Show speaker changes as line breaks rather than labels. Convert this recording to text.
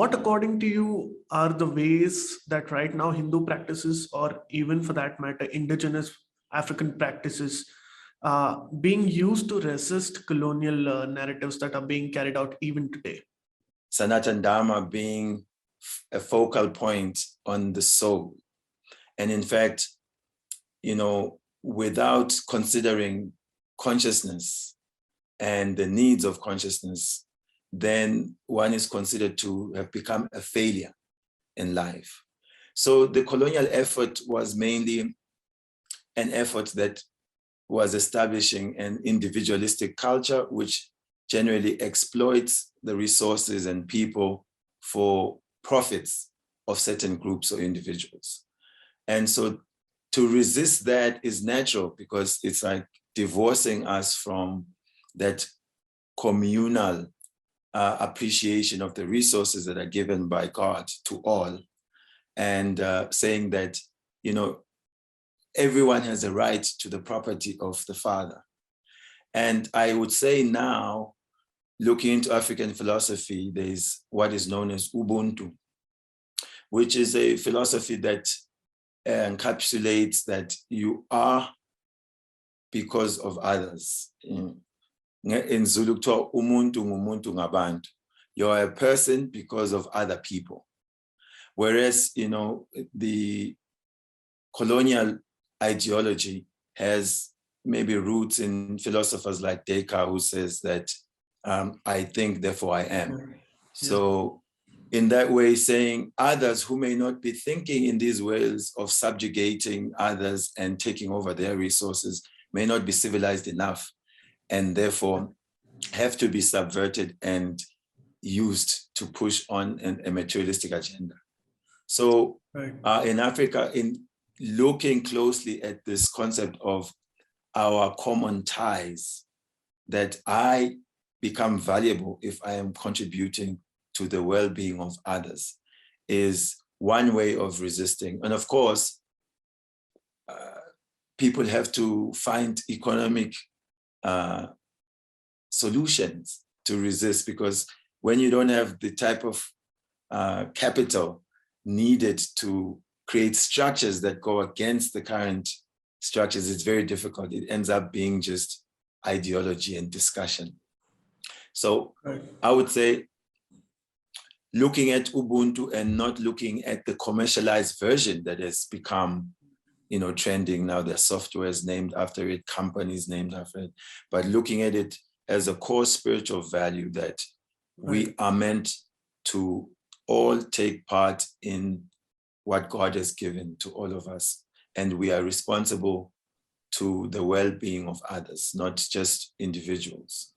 what, according to you, are the ways that right now Hindu practices, or even for that matter, indigenous African practices, being used to resist colonial narratives that are being carried out even today?
Sanatana Dharma being a focal point on the soul. And in fact, without considering consciousness and the needs of consciousness, then one is considered to have become a failure in life. So the colonial effort was mainly an effort that was establishing an individualistic culture, which generally exploits the resources and people for profits of certain groups or individuals. And so to resist that is natural, because it's like divorcing us from that communal appreciation of the resources that are given by God to all, and saying that, everyone has a right to the property of the Father. And I would say now, looking into African philosophy, there's what is known as ubuntu, which is a philosophy that encapsulates that you are because of others. In Zulu, umuntu ngumuntu ngabantu. You're a person because of other people. Whereas, the colonial ideology has maybe roots in philosophers like Descartes, who says that I think, therefore I am. Yeah. So in that way, saying others who may not be thinking in these ways of subjugating others and taking over their resources may not be civilized enough, and therefore have to be subverted and used to push on a materialistic agenda. So in Africa, in looking closely at this concept of our common ties, that I become valuable if I am contributing to the well-being of others, is one way of resisting. And of course, people have to find economic solutions to resist, because when you don't have the type of capital needed to create structures that go against the current structures, it's very difficult. It ends up being just ideology and discussion. So I would say, looking at Ubuntu and not looking at the commercialized version that has become, trending now. There are softwares named after it, companies named after it, but looking at it as a core spiritual value that we are meant to all take part in what God has given to all of us. And we are responsible to the well-being of others, not just individuals.